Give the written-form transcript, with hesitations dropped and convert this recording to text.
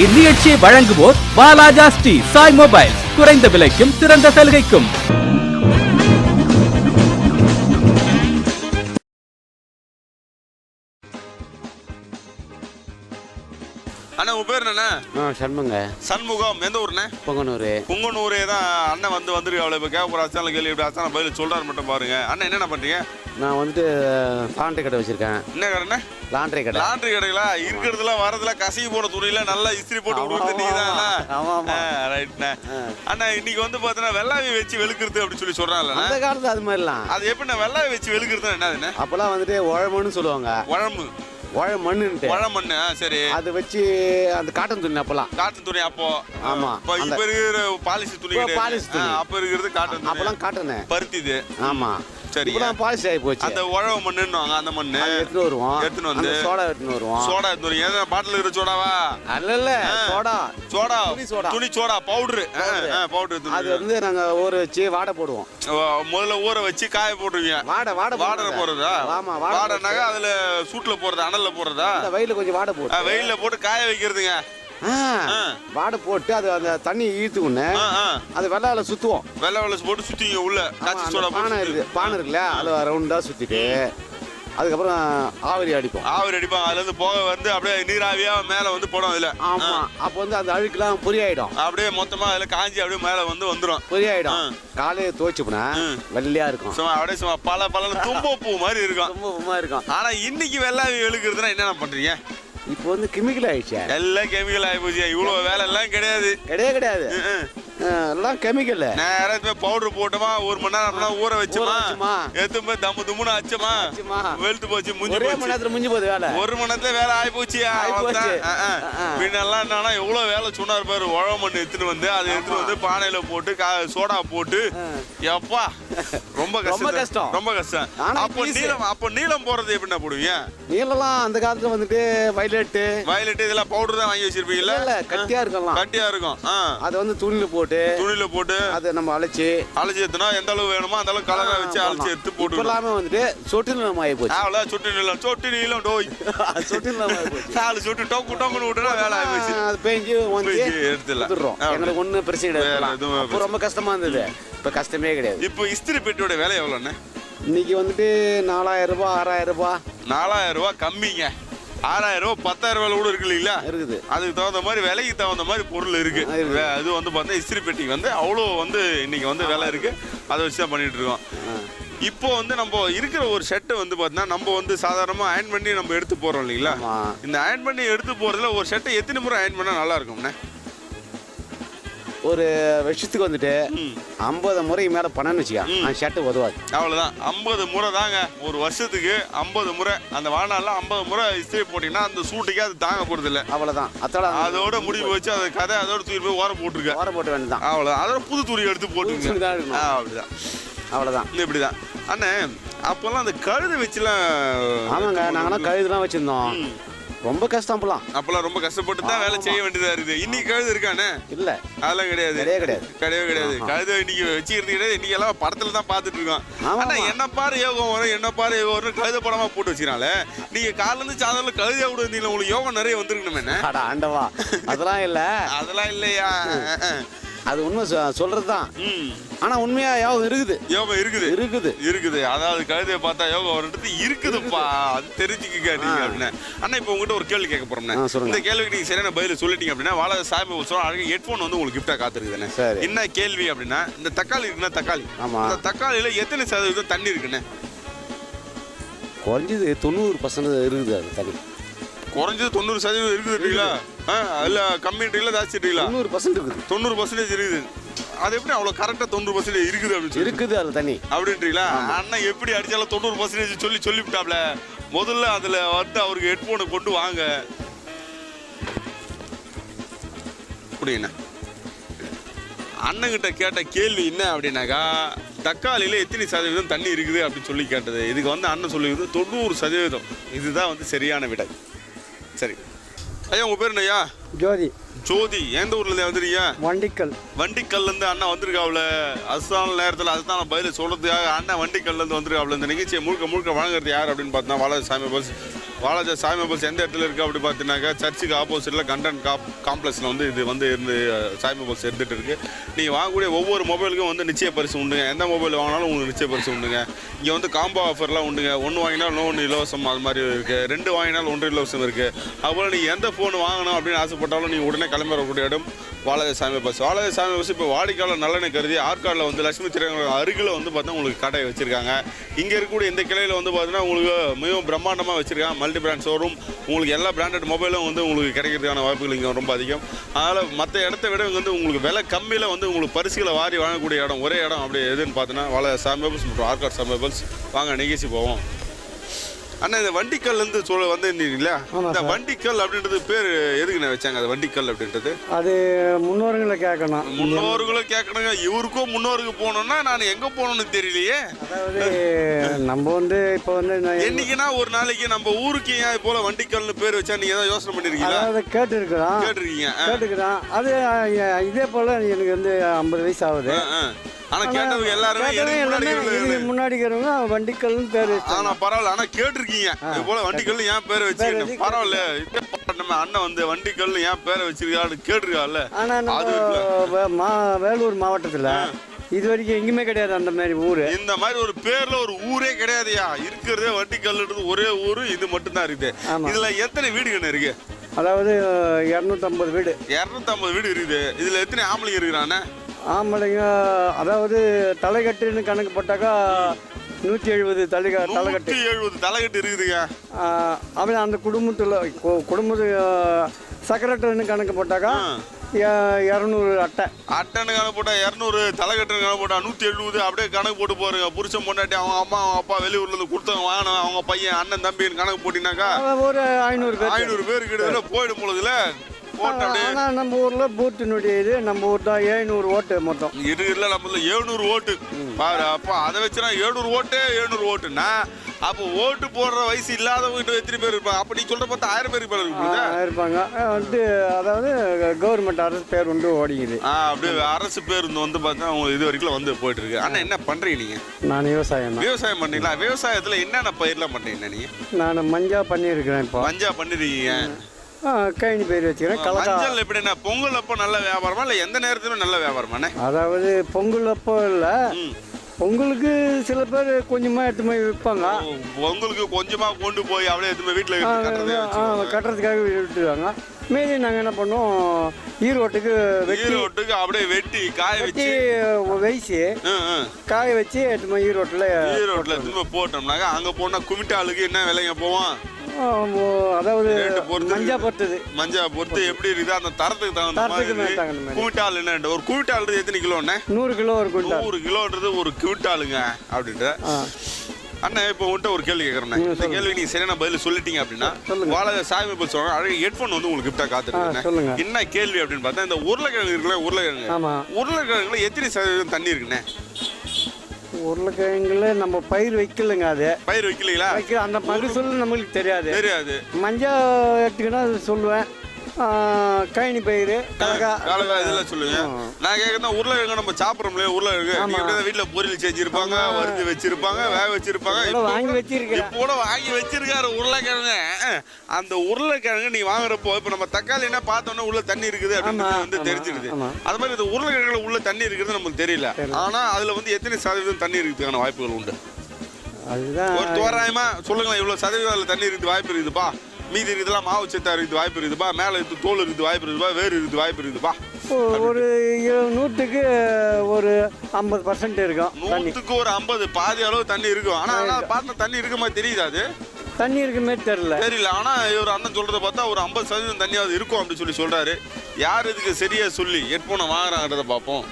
இந்நிகழ்ச்சியை வழங்குவோர் பாலாஜா ஸ்ரீ சாய் மொபைல், குறைந்த விலைக்கும் சிறந்த சலுகைக்கும். அண்ணா உங்க பேர் என்ன? சண்முங்க. சண்முகம். எந்த ஊர்ண்ணே? பொங்கனூர். பொங்கனூரே தான். அண்ணன் வந்துருக்கு அவ்வளோ. இப்போ கேட்க ஒரு அச்சான கேள்வி இப்படி அச்சான பதில் சொல்கிறாரு மட்டும் பாருங்க. அண்ணன் என்னென்ன பண்ணுறீங்க? நான் வந்துட்டு லாண்ட்ரி கடை வச்சிருக்கேன். என்ன கடைண்ணே? லாண்ட்ரி கடை. லாண்ட்ரி கடைகளா? இருக்கிறதுல வரதுல கசகி போன துணியில நல்லா இஸ்திரி போட்டு கொடுத்து நீங்க தான். ஆமாம். ரைட்ண்ணே. அண்ணா இன்னைக்கு வந்து பார்த்தீங்கன்னா வெள்ளாவி வச்சு வெளுக்கிறது அப்படின்னு சொல்லி சொல்கிறாங்கல்ல. அந்த காலத்தில் அது மாதிரிலாம். அது எப்படின்னா வெள்ளாவி வச்சு வெளுக்கிறது என்னதுண்ணே? அப்போல்லாம் வந்துட்டு உழமன்னு சொல்லுவாங்க. உழம்பு. உழமண்ணுன்ட்டு. உழமண்ணு. சரி. அதை வச்சு அந்த காட்டன் துணி அப்போல்லாம். காட்டன் துணி அப்போ. ஆமா. இப்போ இருக்கிற பாலிசி துணி. பாலிசி துணி. அப்போ இருக்கிறது காட்டன் துணி. அப்போல்லாம் காட்டனு. பருத்திது. ஆமா. சரி. இப்போலாம் பாலிசி ஆகி போச்சு. அந்த உழவு மண்ணுன்னுவாங்க. அந்த மண்ணு எடுத்துட்டு வருவோம். எடுத்துன்னு வந்து சோடா எடுத்துன்னு வருவோம். சோடா எடுத்துன்னு வருவோம். ஏன்னா பாட்டில் இருக்கிற சோடாவா? அல்ல சோடா. சோடா. சோடா. துணி சோடா பவுடரு. பவுடர். அது வந்து நாங்க ஊற வச்சு வாடை போடுவோம். முதல்ல ஊற வச்சு காய போட்டுருவீங்க. வாடை போடுறதா? ஆமா. வாடைனாக்க அதுல சூட்ல போடுறதா அனல்ல போடுறதா? வெயில கொஞ்சம் வாடை போட்டு. வெயில போட்டு காய வைக்கிறதுங்க. வாடை போட்டு அது அந்த தண்ணி இழுத்துக்குன்னு அது வெள்ளால சுத்துவோம். வெள்ளை போட்டு சுத்திங்க உள்ள. காய்ச்சி சோடா பானை இருக்குல்ல, அது ரவுண்டா சுத்திட்டு அதுக்கப்புறம் ஆவரி அடிப்போம். ஆவரி அடிப்போம். அதுல இருந்து போக வந்து அப்படியே நீராவியா மேல வந்து போடும் அதுல. ஆமா. அப்ப வந்து அந்த அழுக்கெல்லாம் பொரியாயிடும். அப்படியே மொத்தமா அதுல காஞ்சி அப்படியே மேல வந்து வந்துரும். பொரியாயிடும். காலையில துவைச்சு போனா வெள்ளையா இருக்கும். சும்மா அப்படியே சும்மா பல தும்ப பூ மாதிரி இருக்கும். தும்ப பூ மாதிரி இருக்கும். ஆனா இன்னைக்கு வெள்ளாவி வெளுக்கிறதுனா என்னென்ன பண்றீங்க? இப்போ வந்து கெமிக்கல் ஆயிடுச்சு. எல்லாம் கெமிக்கல் ஆகி போச்சு. இவ்வளவு வேலை எல்லாம் கிடையாது. கிடையாது. எல்லாம் கெமிக்கல். நேரத்துல பவுடர் போட்டோமா, ஒரு மணி நேரம் ஊற வச்சோமா, எடுத்து போய் தம்மு தும்முன்னு அச்சமா, வெளுத்து போச்சு. ஒரே மணி நேரத்துல முடிஞ்சு போகுது வேலை. ஒரு மணி நேரத்துல வேலை ஆகி போச்சு. பின்னெல்லாம் என்னன்னா எவ்வளவு வேலை சொன்னார் பாரு. உழவு மண் எடுத்துட்டு வந்து அதை எடுத்துட்டு வந்து பானையில போட்டு சோடா போட்டு எப்பா ரொம்ப கஷ்டம். ரொம்ப கஷ்டம். அப்போ நீளம் போறது எப்படின்னா போடுவீங்க? நீளம்லாம் அந்த காலத்துல வந்துட்டு வயலட் இதெல்லாம் பவுடர் தான் வாங்கி வச்சிருப்பீங்கல்ல? கட்டியா இருக்கும். அதை வந்து துணியில போட்டு அதை நம்ம அழைச்சி எடுத்துனா எந்த அளவு வேணுமோ அந்த அளவு கலரா வச்சு அழைச்சி எடுத்து போட்டு எல்லாமே வந்துட்டு சொட்டு நிலம் ஆகி போச்சு. அவ்வளவு சொட்டு நீளம் டோய். சொட்டு நிலம் ஆகி போச்சு. 4 சொட்டு டோக்குன்னு விட்டுனா வேலை ஆகி போச்சு. அது பேஞ்சு எடுத்துடுறோம். எங்களுக்கு ஒன்றும் பிரச்சனை கிடையாது. ரொம்ப கஷ்டமா இருந்தது. இப்ப கஷ்டமே கிடையாது. இப்போ இஸ்திரி பெட்டியோட விலை எவ்வளோண்ணே? இன்னைக்கு வந்துட்டு 4000 ரூபாய் 6000 ரூபாய். 4000 ரூபாய் கம்மிங்க. 6000 ரூபாய் 10,000 ரூபாய் கூட இருக்கு இல்லைங்களா? இருக்குது. அதுக்கு தகுந்த மாதிரி விலைக்கு தகுந்த மாதிரி பொருள் இருக்கு. அது வந்து பார்த்தா இஸ்திரி பெட்டிக்கு வந்து அவ்வளோ வந்து இன்னைக்கு வந்து விலை இருக்கு. அதை வச்சு தான் பண்ணிட்டு இருக்கோம். இப்போ வந்து நம்ம இருக்கிற ஒரு ஷர்ட்டை வந்து பார்த்தீங்கன்னா நம்ம வந்து சாதாரணமாக அயர்ன் பண்ணி நம்ம எடுத்து போறோம் இல்லைங்களா? இந்த அயர்ன் பண்ணி எடுத்து போறதுல ஒரு ஷர்ட்டை எத்தனை முறை அயர்ன் பண்ணா நல்லா இருக்கும்ண்ணே? ஒரு வருஷத்துக்கு வந்துட்டு 50 முறைக்கு மேல பண்ணணும்னு வச்சுக்க ஷர்ட் உதவாது. அவ்வளவுதான். 50 முறை தாங்க. ஒரு வருஷத்துக்கு 50 முறை. அந்த வாழ்நாள்ல 50 முறை இஸ்திரி போட்டீங்கன்னா அந்த சூட்டுக்கே அது தாங்க போறது இல்லை. அவ்வளவுதான். அதோட முடிவு வச்சு அது கதை அதோட தூக்கி போய் ஓரம் போட்டு வேண்டியதான். அவ்வளவுதான். அதோட புது துணி எடுத்து போட்டுங்க. அப்படிதான். அவ்வளவுதான். இப்படிதான் அண்ணே. அப்பெல்லாம் அந்த கழுதை வச்சுலாம். ஆமாங்க. நாங்களாம் கழுதுலாம் வச்சிருந்தோம். ரொம்ப கஷ்டம். அப்பெல்லாம் ரொம்ப கஷ்டப்பட்டு தான் வேலை செய்ய வேண்டியதா இருக்குது. இன்னைக்கு கழுது இருக்கானே? இல்ல. அதெல்லாம் கிடையாது. கழுதை இன்னைக்கு வச்சுக்கிறது கிடையாது. இன்னைக்கு எல்லாம் படத்துல தான் பாத்துட்டு இருக்கோம். ஆனா என்ன பாரு யோகம் வரும் கழுத படமா போட்டு வச்சுனால நீங்க காலைல இருந்து சாதாரண கழுதையா கூட இருந்தீங்க. உங்களுக்கு யோகம் நிறைய வந்திருக்கணுமே. ஆண்டவா. அதெல்லாம் இல்லையா? அது உண்மை சொல்றதுதான். ஆனா உண்மையா யோகம் இருக்குது. அதாவது கழுதையை பார்த்தா யோகம் வர்றது இருக்குதுப்பா. அது தெரிஞ்சுக்க நீங்க அப்படின்னா. அண்ணா இப்போ உங்ககிட்ட ஒரு கேள்வி கேட்க போறோம்னா, இந்த கேள்விக்கு நீங்க சரியான பதில் சொல்லிட்டீங்க அப்படின்னா வாழ சாமி உற்சவம் அழகா ஹெட்ஃபோன் வந்து உங்களுக்கு கிஃப்டா காத்திருக்குதுண்ணே. என்ன கேள்வி அப்படின்னா, இந்த தக்காளி இருக்குன்னா அந்த தக்காளியில எத்தனை சதவீதம் தண்ணி இருக்குண்ணே? குறைஞ்சது 90% இருக்குது. அது தண்ணி குறைஞ்சது 90% இருக்குதுங்களா? இல்ல கம்மின்றீங்களா ஜாஸ்தின்றீங்களா? 90% இருக்குது. 90% இருக்குது. அது எப்படி அவ்வளவு கரெக்டா 90% இருக்குது அப்படின்னு இருக்குது அது தண்ணி அப்படின்றீங்களா? அண்ணா எப்படி அடிச்சாலும் 90% சொல்லிவிட்டாப்ல. முதல்ல அதுல வந்து அவருக்கு ஹெட்போனை கொண்டு வாங்க அப்படின்னா. அண்ணங்கிட்ட கேட்ட கேள்வி என்ன அப்படின்னாக்கா, தக்காளியில எத்தனை சதவீதம் தண்ணி இருக்குது அப்படின்னு சொல்லி கேட்டது. இதுக்கு வந்து அண்ணன் சொல்லிக்கிறது 90%. இதுதான் வந்து சரியான விடை. சரி ஐயா, உங்க பேர் என்னய்யா? ஜோதி. எந்த ஊர்ல இருந்து வந்துருக்கீங்க? வண்டிக்கல்ல இருந்து அண்ணா வந்திருக்காவுல. அதுதான் நேரத்தில் அதுதான் பதில சொல்றதுக்காக அண்ணா வண்டிக்கல்ல இருந்து வந்திருக்காவுல. இந்த நிகழ்ச்சியை முழுக்க வழங்குறது யார் அப்படின்னு பார்த்தா வாழ சாமி பஸ் வாலாஜா சாய் மொபைல்ஸ் எந்த இடத்துல இருக்குது அப்படி பார்த்தீங்கன்னாக்கா சர்ச்சுக்கு ஆப்போசிட்டில் கண்டென்ட் காம்ப்ளெக்ஸில் வந்து இது வந்து இருந்து சாய் மொபைல்ஸ் எடுத்துகிட்டு இருக்குது. நீங்கள் வாங்கக்கூடிய ஒவ்வொரு மொபைலுக்கும் வந்து நிச்சய பரிசு உண்டுங்க. எந்த மொபைல் வாங்கினாலும் உங்களுக்கு நிச்சய பரிசு உண்டுங்க. இங்கே வந்து காம்போ ஆஃபர்லாம் உண்டுங்க. 1 வாங்கினால் இன்னொன்று இலவசம் அது மாதிரி இருக்குது. 2 வாங்கினால் 1 இலவசம் இருக்குது. அதுபோல் நீங்கள் எந்த ஃபோன் வாங்கணும் அப்படின்னு ஆசைப்பட்டாலும் நீங்கள் உடனே கிளம்பி வரக்கூடிய இடம் வாலாஜா சாய் மொபைல்ஸ். வாலாஜா சாய் மொபைல்ஸ் இப்போ வாடிக்கையாளர் நல்லெண்ணெய் கருதி ஆற்காடில் வந்து லட்சுமி திரையரங்கம் அருகில் வந்து பார்த்தா உங்களுக்கு கடை வச்சுருக்காங்க. இங்கே இருக்கக்கூடிய இந்த கிளையில் வந்து பார்த்தீங்கன்னா உங்களுக்கு மிகவும் பிரம்மாண்டமாக வச்சுருக்காங்க. Multi brand showroom. உங்களுக்கு எல்லா பிராண்டட் மொபைலும் வந்து உங்களுக்கு கிடைக்கிறதுக்கான வாய்ப்புகள் இங்கே ரொம்ப அதிகம். அதனால் மற்ற இடத்த விட இங்கே வந்து உங்களுக்கு விலை கம்மியில் வந்து உங்களுக்கு பரிசுகளை வாரி வாங்கக்கூடிய இடம் ஒரே இடம் அப்படி எதுன்னு பார்த்தீங்கன்னா வாலாஜா சாய் மொபைல்ஸ் மற்றும் ஆற்காடு சாய் மொபைல்ஸ். வாங்க நிகழ்ச்சி போவோம். அண்ணா இந்த வண்டிக்கல்லேருந்து வந்திருந்தீங்களா? இந்த வண்டிக்கல் அப்படின்றது பேர் எதுக்குண்ணே வச்சாங்க? அது வண்டிக்கல் அப்படின்றது அது முன்னோர்களை கேட்கணும். முன்னோர்களை கேட்கணுங்க. இவருக்கும் முன்னோருக்கு போகணும்னா நான் எங்கே போகணும்னு தெரியலையே. அதாவது நம்ம வந்து இப்போ வந்து என்னைக்குன்னா ஒரு நாளைக்கு நம்ம ஊருக்கு ஏன் இது போல வண்டிக்கல்னு பேர் வச்சா நீங்க ஏதாவது யோசனை பண்ணிருக்கீங்களா? அதாவது கேட்டுருக்கீங்க. அது இதே போல எனக்கு வந்து 50 வயசு ஆகுது. ஆனா கேட்டவங்க எல்லாருமே முன்னாடி இருக்கிறவங்க வண்டிக்கல்னு பேர். ஆனா பரவாயில்ல. ஆனா கேட்டிருக்கீங்க இது போல வண்டிக்கல் ஏன் பேரை வச்சிருக்கீங்க. பரவாயில்ல. நம்ம அண்ணன் வந்து வண்டிக்கல் ஏன் பேரை வச்சிருக்காரு கேட்டிருக்காருல்ல. ஆனா நம்ம வேலூர் மாவட்டத்துல இது வரைக்கும் எங்கேயுமே கிடையாது அந்த மாதிரி ஊரு. இந்த மாதிரி ஒரு பேர்ல ஒரு ஊரே கிடையாதுயா. இருக்கிறதே வண்டிக்கல்ன்றது ஒரே ஊரு இது மட்டும் தான் இருக்குது. இதுல எத்தனை வீடுகள் இருக்கு? அதாவது 250 வீடு. 250 வீடு இருக்குது. இதுல எத்தனை ஆம்பளைங்க இருக்கிறானே? ஆம்பளைங்க அதாவது தலைக்கட்டுன்னு கணக்கு போட்டாக்கா 170 தலைக்கட்டு 170 தலைக்கட்டு இருக்குதுங்க. அவன் அந்த குடும்பத்து செக்ரட்டரின்னு கணக்கு போட்டாக்கா 200 அட்டைன்னு கணக்கு போட்டா 200 தலைக்கட்டுன்னு கணக்கு போட்டா 170 அப்படியே கணக்கு போட்டு போறீங்க. புருஷன் பொண்டாட்டி அவங்க அம்மா அவங்க அப்பா வெளியூர்ல இருந்து கொடுத்தவங்க வாங்கினவங்க அவங்க பையன் அண்ணன் தம்பின்னு கணக்கு போட்டினாக்கா ஒரு 500 பேர் கிட்ட போயிடும் பொழுதுல. ஆனா நம்ம ஊர்ல பூத்தினுடைய இது நம்ம ஊர் தான் 700 ஓட்டு மொத்தம் இருக்குல்ல. நம்ம 700 ஓட்டு பாரு. அப்ப அதை வச்சுனா 700 ஓட்டுன்னா அப்போ ஓட்டு போடுற வயசு இல்லாதவங்க எத்தனை பேர் இருப்பாங்க? அப்படி சொல்ற பார்த்தா 1000 பேர் இருப்பாங்க. வந்து அதாவது கவர்மெண்ட் அரசு பேர் உண்டு ஓடிக்குது. அப்படியே அரசு பேருந்து வந்து பார்த்தா அவங்க இது வரைக்கும் வந்து போயிட்டு இருக்கு. ஆனா என்ன பண்றீங்க நீங்க? நான் விவசாயம் பண்ணீங்களா? விவசாயத்துல என்னென்ன பயிர்லாம் பண்றீங்க நீங்க? நான் மஞ்சா பண்ணியிருக்கிறேன். இப்போ மஞ்சா பண்ணிருக்கீங்க. கைனி பயிர் வச்சுக்கிறேன். மஞ்சள் எப்படின்னா பொங்கல் அப்போ நல்ல வியாபாரமா இல்லை எந்த நேரத்திலும் நல்ல வியாபாரமாண்ணே? அதாவது பொங்கல் அப்போ இல்லை, பொங்கலுக்கு சில பேர் கொஞ்சமாக எடுத்து போய் விற்பாங்க. பொங்கலுக்கு கொஞ்சமாக கொண்டு போய் அப்படியே எடுத்து போய் வீட்டில் கட்டுறதுக்காக விட்டுருவாங்க. மீதி நாங்கள் என்ன பண்ணோம், ஈரோட்டுக்கு அப்படியே வெட்டி காய வச்சு காய வச்சு எடுத்து போய் ஈரோட்டில் எடுத்து போய் போட்டோம்னாக்கா அங்கே போனால் குமிட்டாளுக்கு என்ன விலைங்க போவோம்? அதாவது மஞ்சா பொறுத்து எப்படி இருக்குது அந்த தரத்துக்கு தகுந்த மாதிரி. குவிட்டால் என்ன ஒரு குவிட்டால் எத்தனை கிலோண்ணே? 100 கிலோ. 100 கிலோன்றது ஒரு குவிட்டாலுங்க அப்படின்ற. அண்ணா இப்போ உங்கள்கிட்ட ஒரு கேள்வி கேட்குறேன். இந்த கேள்வி நீங்கள் சரியான பதில் சொல்லிட்டீங்க அப்படின்னா வாலாஜா சாய் மொபைல்ஸ் சொல்கிறாங்க அழகாக ஹெட்ஃபோன் வந்து உங்களுக்கு கிஃப்டாக காத்துருக்கேன். என்ன கேள்வி அப்படின்னு பார்த்தா இந்த உருளைக்கிழங்கு இருக்குல்ல, உருளைக்கிழங்குல எத்தனை சதவீதம் தண்ணி இருக்குண்ணே? உருளைக்கிழங்குல நம்ம பயிர் வைக்கலங்க. அது பயிர் வைக்கலீங்களா? அந்த மகசூல் நம்மளுக்கு தெரியாது. மஞ்சா எடுத்துக்கினா அது சொல்லுவேன். கைனி பயிர் இதெல்லாம் சொல்லுங்க. நான் கேட்கறேன் உருளைக்கிழங்கு நம்ம சாப்பிட்றோம்ல, உருளைக்கிழங்கு வீட்டுல பொரியல் செஞ்சிருப்பாங்க, வறுத்து வச்சிருப்பாங்க, வேக வச்சிருப்பாங்க, வாங்கி வச்சிருக்காரு உருளைக்கிழங்கு. அந்த உருளைக்கிழங்கு நீ வாங்குறப்போ இப்ப நம்ம தக்காளி என்ன பார்த்தோம்னா உள்ள தண்ணி இருக்குது அப்படின்னு வந்து தெரிஞ்சிருது. அது மாதிரி இந்த உருளைக்கிழங்குல உள்ள தண்ணி இருக்குது நமக்கு தெரியல. ஆனா அதுல வந்து எத்தனை சதவீதம் தண்ணி இருக்கிறதுக்கான வாய்ப்புகள் உண்டு? அதுதான் ஒரு தோராயமா சொல்லுங்களேன். இவ்வளவு சதவீதம் அதுல தண்ணி இருக்குது வாய்ப்பு இருக்குதுப்பா, மீதி இருக்குதுலாம் மாவு சத்தா இருக்குது வாய்ப்பு இருக்குதுப்பா, மேலே இருக்குது தோல் இருக்குது வாய்ப்பு இருக்குதுப்பா, வேறு இருக்குது வாய்ப்பு இருக்குதுப்பா. ஒரு 100க்கு ஒரு 50% இருக்கும். 100க்கு ஒரு 50 பாதி அளவு தண்ணி இருக்கும். ஆனால் பார்த்தா தண்ணி இருக்க மாதிரி தெரியுது. அது தண்ணி இருக்க மாதிரி தெரியல. ஆனால் இவர் அண்ணன் சொல்கிறத பார்த்தா ஒரு 50% தண்ணியாவது இருக்கும் அப்படின்னு சொல்கிறாரு. யார் இதுக்கு சரியாக சொல்லி ஹெட்ஃபோனை வாங்குறாங்கிறத பார்ப்போம்.